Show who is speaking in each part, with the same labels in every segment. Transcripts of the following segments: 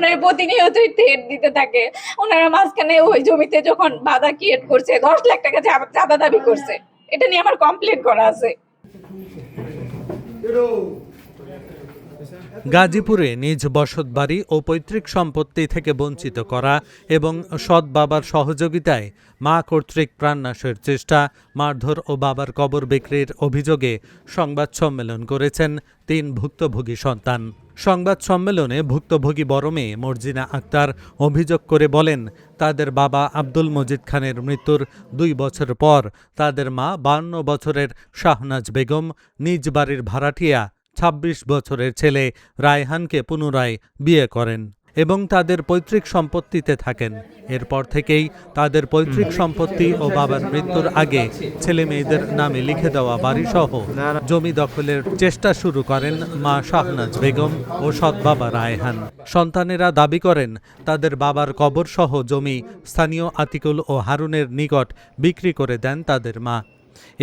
Speaker 1: আমার প্রতিনিয়তই থ্রেট দিতে থাকে। ওনারা মাঝখানে ওই জমিতে যখন বাধা ক্রিয়েট করছে 10 লাখ টাকা চাঁদা দাবি করছে, এটা নিয়ে আমার কমপ্লেন করা আছে।
Speaker 2: গাজীপুরে নিজ বসতবাড়ি ও পৈতৃক সম্পত্তি থেকে বঞ্চিত করা এবং সৎ বাবার সহযোগিতায় মা কর্তৃক প্রাণনাশের চেষ্টা, মারধর ও বাবার কবর বিক্রির অভিযোগে সংবাদ সম্মেলন করেছেন 3 ভুক্তভোগী সন্তান। সংবাদ সম্মেলনে ভুক্তভোগী বড় মেয়ে মর্জিনা আক্তার অভিযোগ করে বলেন, তাদের বাবা আব্দুল মজিদ খানের মৃত্যুর 2 বছর পর তাদের মা 52 বছরের শাহনাজ বেগম নিজ বাড়ির ভাড়াটিয়া 26 বছরের ছেলে রায়হানকে পুনরায় বিয়ে করেন এবং তাদের পৈতৃক সম্পত্তিতে থাকেন। এরপর থেকেই তাদের পৈতৃক সম্পত্তি ও বাবার মৃত্যুর আগে ছেলে মেয়েদের নামে লিখে দেওয়া বাড়িসহ জমি দখলের চেষ্টা শুরু করেন মা শাহনাজ বেগম ও সৎ বাবা রায়হান। সন্তানেরা দাবি করেন তাদের বাবার কবরসহ জমি স্থানীয় আতিকুল ও হারুনের নিকট বিক্রি করে দেন তাদের মা।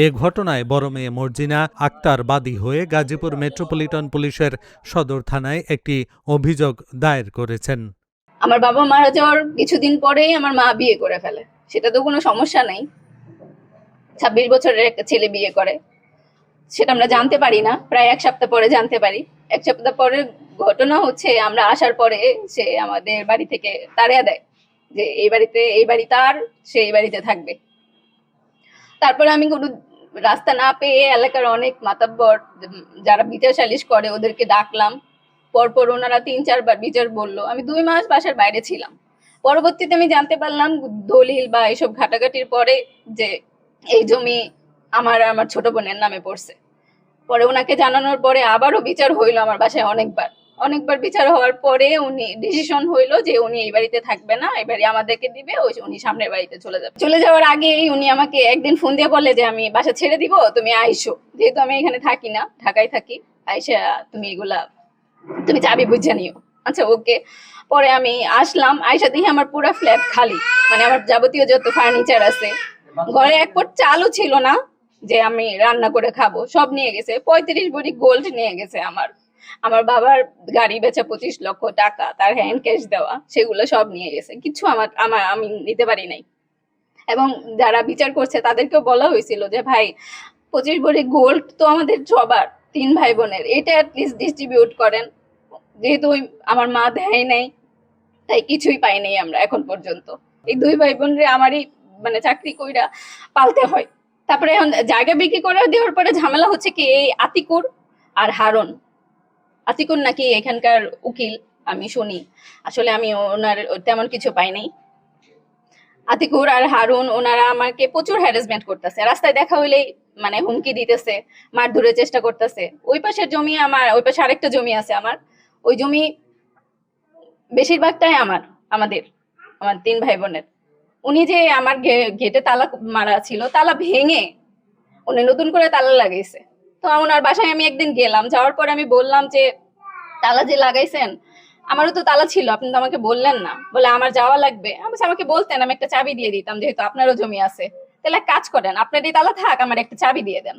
Speaker 2: এ ঘটনায় বড় মেয়ে মর্জিনা আক্তার বাদী হয়ে গাজীপুর মেট্রোপলিটন পুলিশের সদর থানায় একটি অভিযোগ দায়ের করেছেন।
Speaker 1: আমার বাবা মারা যাওয়ার কিছুদিন পরেই আমার মা বিয়ে করে ফেলে, সেটা তো কোনো সমস্যা নাই। 26 বছরের একটা ছেলে বিয়ে করে, সেটা আমরা জানতে পারি না, প্রায় 1 সপ্তাহ পরে জানতে পারি। 1 সপ্তাহ পরে ঘটনা হচ্ছে আমরা আসার পরে সে আমাদের বাড়ি থেকে তাড়িয়ে দেয় যে এই বাড়ি তার, সে এই বাড়িতে থাকবে। তারপরে আমি কোনো রাস্তা না পেয়ে এলাকার অনেক মাতাব্বর যারা বিচার সালিশ করে ওদেরকে ডাকলাম। পরপর ওনারা 3-4 বার বিচার বললো। আমি 2 মাস বাসার বাইরে ছিলাম। পরবর্তীতে আমি জানতে পারলাম দলিল বা এসব ঘাটাঘাটির পরে যে এই জমি আমার ছোট বোনের নামে পড়ছে। পরে ওনাকে জানানোর পরে আবারও বিচার হইলো আমার বাসায় অনেকবার বিচার হওয়ার পরে উনি ডিসিশন হইলো যে উনি এই বাড়িতে থাকবে না, এই বাড়ি আমাদেরকে দিবে, উনি সামনের বাড়িতে চলে যাওয়ার আগেই উনি আমাকে একদিন ফোন দিয়ে বলে যে আমি বাসা ছেড়ে দিব, তুমি আইসো, যেহেতু আমি এখানে থাকি না, ঢাকায় থাকি, আইসা তুমি চাবি বুঝে নিও। আচ্ছা ওকে। পরে আমি আসলাম, আইসা দেখি আমার পুরো ফ্ল্যাট খালি, মানে আমার যাবতীয় যত ফার্নিচার আছে, ঘরে এক পট চালও ছিল না যে আমি রান্না করে খাবো, সব নিয়ে গেছে। 35 ভরি গোল্ড নিয়ে গেছে। আমার বাবার গাড়ি বেচা 25 লক্ষ টাকা, তার হ্যান্ড ক্যাশ দেওয়া, সেগুলো সব নিয়ে গেছে। কিছু আমি নিতে পারি নাই। এবং যারা বিচার করছে তাদেরকেও বলা হয়েছিল যে ভাই 25 ভরি গোল্ড তো আমাদের সবার 3 ভাই বোনের, এটা অ্যাটলিস্ট ডিস্ট্রিবিউট করেন। যেহেতু আমার মা দেয় নাই, তাই কিছুই পাই নাই আমরা এখন পর্যন্ত। এই 2 ভাই বোনরে আমারই মানে চাকরি কইরা পালতে হয়। তারপরে এখন জায়গা বিক্রি করে দেওয়ার পরে ঝামেলা হচ্ছে কি, এই আতিকুর আর হারুন, আতিকুর নাকি এখানকার উকিল আমি শুনি, আসলে আমি ওনার তেমন কিছু পাই নাই। আতিকুর আর হারুন ওনারা আমাকে প্রচুর হ্যারাসমেন্ট করতেছে, রাস্তায় দেখা হইলেই মানে হুমকি দিতেছে, মারধরের চেষ্টা করতেছে। ওই পাশের জমি আমার, ওই পাশে আরেকটা জমি আছে আমার, ওই জমি বেশিরভাগটাই আমাদের 3 ভাই বোনের। উনি যে আমার গেটে তালা মারা ছিল, তালা ভেঙে উনি নতুন করে তালা লাগাইছে। তো ওনার বাসায় আমি একদিন গেলাম, যাওয়ার পর আমি বললাম যে তালা যে লাগাইছেন, আমারও তো তালা ছিল, আপনি তো আমাকে বললেন না। বলে আমার যাওয়া লাগবে। আমাকে বলতেন, আমি একটা চাবি দিয়ে দিতাম, যেহেতু আপনারও জমি আছে। তাহলে এক কাজ করেন, আপনার এই তালা থাক, আমার একটা চাবি দিয়ে দেন।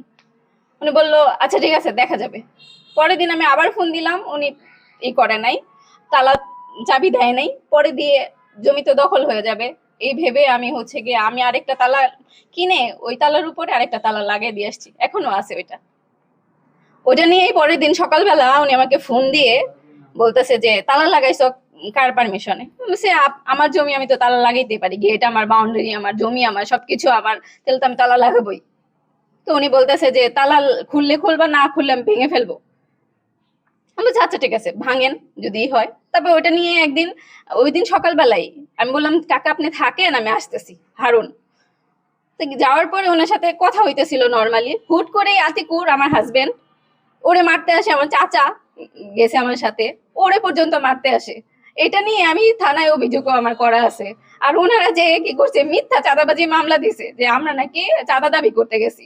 Speaker 1: উনি বললো আচ্ছা ঠিক আছে, দেখা যাবে। পরের দিন আমি আবার ফোন দিলাম, উনি করে নাই, তালা চাবি দেয় নাই। পরে দিয়ে জমি তো দখল হয়ে যাবে এই ভেবে আমি হচ্ছে গিয়ে আমি আরেকটা তালা কিনে ওই তালার উপরে আরেকটা তালা লাগিয়ে দিয়ে আসছি, এখনো আছে ওইটা নিয়েই পরের দিন সকালবেলা উনি আমাকে ফোন দিয়ে বলতেছে যে তালা লাগাইছো কার পারমিশনে? আমার জমি, আমি তো তালা লাগাইতে পারি, গেট আমার, বাউন্ডারি আমার, জমি আমার, সবকিছু আমার, তাহলে তো আমি তালা লাগাবোই। তো উনি বলতেছে যে তালা খুললে খুলবা, না খুললে আমি ভেঙে ফেলবো। আমি বলছি আচ্ছা ঠিক আছে, ভাঙেন যদি হয়। তারপর ওইটা নিয়ে একদিন, ওই দিন সকালবেলায় আমি বললাম কাকা আপনি থাকেন, আমি আসতেছি। হারুন যাওয়ার পরে ওনার সাথে কথা হইতেছিল নর্মালি, হুট করে আতিকুর আমার হাজবেন্ড ওরে মারতে আসে। আমার চাচা গেছে আমার সাথে, ওরে পর্যন্ত মারতে আসে। এটা নিয়ে আমি থানায় অভিযোগও আমার করা আছে। আর ওনারা যে কি করছে, মিথ্যা চাঁদাবাজি মামলা দিছে যে আমরা নাকি চাঁদা দাবি করতে গেছি।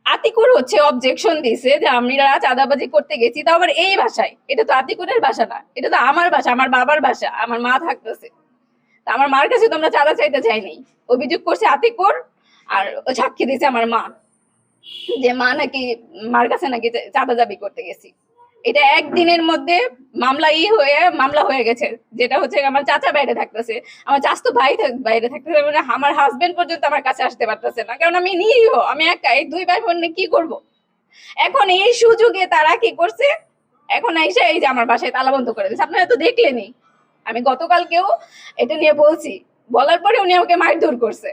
Speaker 1: আতিকুর হচ্ছে অবজেকশন দিছে যে আমরা চাঁদাবাজি করতে গেছি, তাও আবার এই ভাষায়। এটা তো আতিকুরের ভাষা না, এটা তো আমার ভাষা, আমার বাবার ভাষা, আমার মা থাকতেছে। আমার মার কাছে তো আমরা চাঁদা চাইতে চাইনি। অভিযোগ করছে আতিকুর, আর সাক্ষী দিছে আমার মা, যে মা নাকি মার কাছে নাকি চাঁদা দাবি করতে গেছি। এটা একদিনের মধ্যে মামলা হয়ে গেছে, যেটা হচ্ছে আমার চাচা বাইরে থাকতেছে, আমার চাচাতো ভাই বাইরে থাকতেছে, মানে আমার হাজবেন্ড পর্যন্ত আমার কাছে আসতে পারতেছে না, কারণ আমি নিরীহ, আমি একা, এই 2 ভাই বোন নিয়ে কি করব। এখন এই সুযোগে তারা কি করছে, এখন এসে এই যে আমার বাসায় তালা বন্ধ করে দিয়েছে। আপনারা তো দেখলেনই, আমি গতকালকেও এটা নিয়ে বলছি, বলার পরে উনি আমাকে মারধর করছে,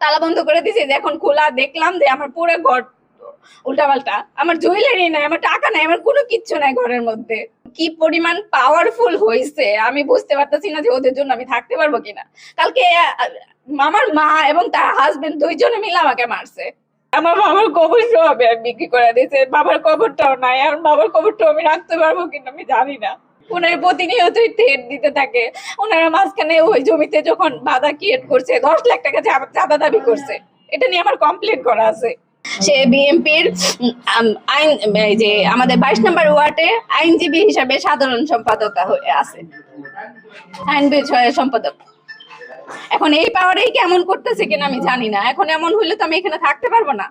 Speaker 1: তালা বন্ধ করে দিয়েছে। যে এখন খোলা দেখলাম যে আমার পুরো ঘর উল্টাপাল্টা, আমার জুয়েলারি নাই, আমার টাকা নাই, আমার কোনো কিচ্ছু নাই ঘরের মধ্যে। কি পরিমাণ পাওয়ারফুল হয়েছে আমি বুঝতে পারতেছি না যে ওদের জন্য আমি থাকতে পারবো কিনা। কালকে আমার মা এবং তার হাজবেন্ড 2 জনে মিলে আমাকে মারছে। আমার বাবার কবর সব বিক্রি করে দিয়েছে, বাবার কবরটাও নাই, আর বাবার কবরটাও আমি রাখতে পারবো কিনা আমি জানি না। ওনার প্রতিনিয়তই ঠেট দিতে থাকে। ওনারা মাঝখানে ওই জমিতে যখন বাধা ক্রিয়েট করছে, 10 লাখ টাকা চাঁদা দাবি করছে, এটা নিয়ে আমার কমপ্লেন করা আছে। সে বিএনপির আইন, এই যে আমাদের 22 নম্বর ওয়ার্ডে আইনজীবী হিসাবে সাধারণ সম্পাদক হয়ে আছে, আইন বিষয়ের সম্পাদক। এখন এই পাওয়ারেই কেমন করতেছে কিনা আমি জানি না। এখন এমন হইলে তো আমি এখানে থাকতে পারবো না।